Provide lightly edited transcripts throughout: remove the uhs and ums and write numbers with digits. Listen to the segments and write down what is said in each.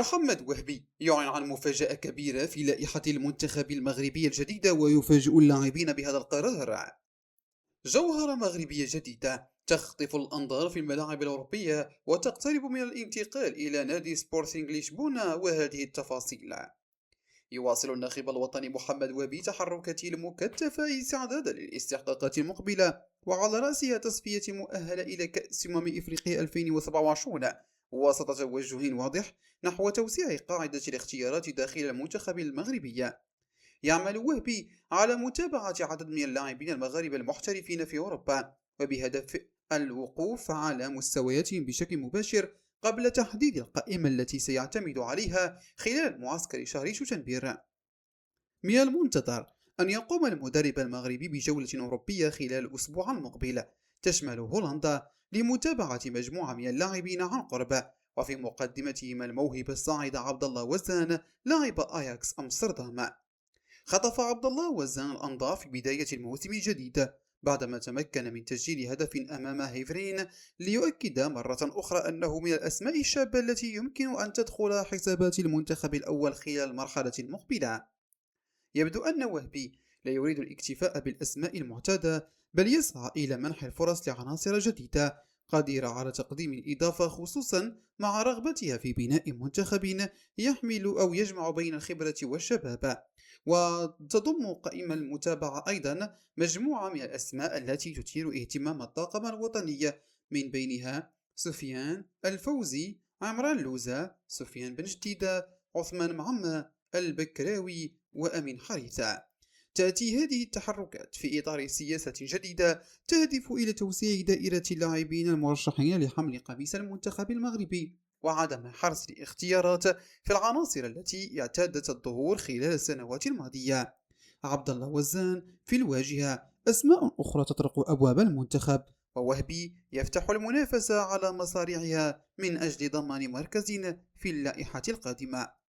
محمد وهبي يعلن عن مفاجأة كبيرة في لائحة المنتخب المغربي الجديدة ويفاجئ اللاعبين بهذا القرار. جوهرة مغربية جديدة تخطف الأنظار في الملاعب الأوروبية وتقترب من الانتقال إلى نادي سبورتينغ لشبونة، وهذه التفاصيل. يواصل الناخب الوطني محمد وهبي تحركاته المكثفة استعدادا للاستحقاقات المقبلة، وعلى رأسها تصفية مؤهلة إلى كأس إفريقيا 2027، وسط توجه واضح نحو توسيع قاعدة الاختيارات داخل المنتخب المغربي. يعمل وهبي على متابعة عدد من اللاعبين المغاربة المحترفين في أوروبا، وبهدف الوقوف على مستوياتهم بشكل مباشر قبل تحديد القائمة التي سيعتمد عليها خلال معسكر شهر شتنبر. من المنتظر أن يقوم المدرب المغربي بجولة أوروبية خلال الأسبوع المقبل تشمل هولندا لمتابعة مجموعة من اللاعبين عن قرب، وفي مقدمتهم الموهبة الصاعد عبد الله وزان لاعب أياكس أمستردام. خطف عبد الله وزان الأنظار في بداية الموسم الجديد بعدما تمكن من تسجيل هدف أمام هيفرين، ليؤكد مرة أخرى أنه من الأسماء الشابة التي يمكن أن تدخل حسابات المنتخب الأول خلال المرحلة المقبلة. يبدو أن وهبي لا يريد الاكتفاء بالأسماء المعتادة، بل يسعى إلى منح الفرص لعناصر جديدة قادرة على تقديم الإضافة، خصوصا مع رغبتها في بناء منتخب يحمل أو يجمع بين الخبرة والشباب. وتضم قائمة المتابعة أيضا مجموعة من الأسماء التي تثير اهتمام الطاقم الوطني، من بينها سفيان الفوزي، عمران لوزة، سفيان بن جديدة، عثمان معمة، البكراوي، وأمين حريثة. تأتي هذه التحركات في إطار سياسة جديدة تهدف إلى توسيع دائرة اللاعبين المرشحين لحمل قميص المنتخب المغربي، وعدم حرص الاختيارات في العناصر التي اعتادت الظهور خلال السنوات الماضية. عبد الله وزان في الواجهة، أسماء أخرى تطرق أبواب المنتخب، ووهبي يفتح المنافسة على مصاريعها من أجل ضمان مركز في اللائحة القادمة.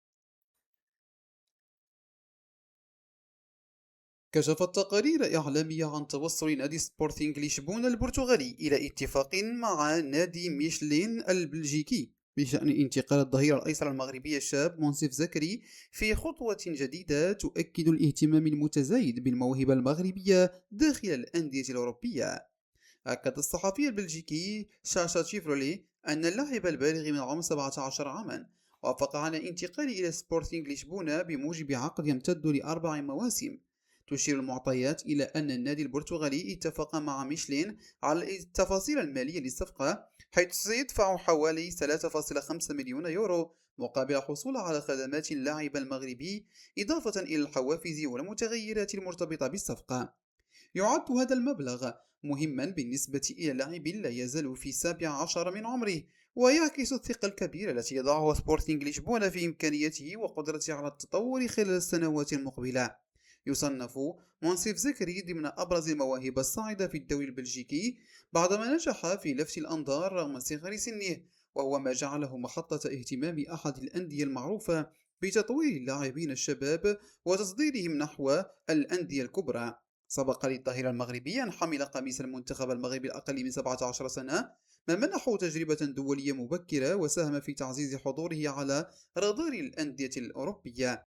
كشفت تقارير إعلامية عن توصل نادي سبورتينغ لشبونة البرتغالي إلى اتفاق مع نادي ميشلين البلجيكي بشأن انتقال الظهير الأيسر المغربي الشاب منصف زكري، في خطوة جديدة تؤكد الاهتمام المتزايد بالموهبة المغربية داخل الأندية الأوروبية. أكد الصحفي البلجيكي شاشا شيفرولي أن اللاعب البالغ من العمر 17 عاما وافق على الانتقال إلى سبورتينغ لشبونة بموجب عقد يمتد ل4 مواسم. تشير المعطيات إلى أن النادي البرتغالي اتفق مع ميشلين على التفاصيل المالية للصفقة، حيث سيدفع حوالي 3.5 مليون يورو مقابل الحصول على خدمات اللاعب المغربي، إضافة إلى الحوافز والمتغيرات المرتبطة بالصفقة. يعد هذا المبلغ مهما بالنسبة إلى لاعب لا يزال في 17 من عمره، ويعكس الثقة الكبيرة التي يضعها سبورتينغ لشبونة في إمكانيته وقدرته على التطور خلال السنوات المقبلة. يصنف منصف زكري ضمن أبرز المواهب الصاعدة في الدوري البلجيكي بعدما نجح في لفت الأنظار رغم صغر سنه، وهو ما جعله محطة اهتمام أحد الأندية المعروفة بتطوير اللاعبين الشباب وتصديرهم نحو الأندية الكبرى. سبق للظهير المغربي أن حمل قميص المنتخب المغربي الأقل من 17 سنة، ما منحه تجربة دولية مبكرة وساهم في تعزيز حضوره على رادار الأندية الأوروبية.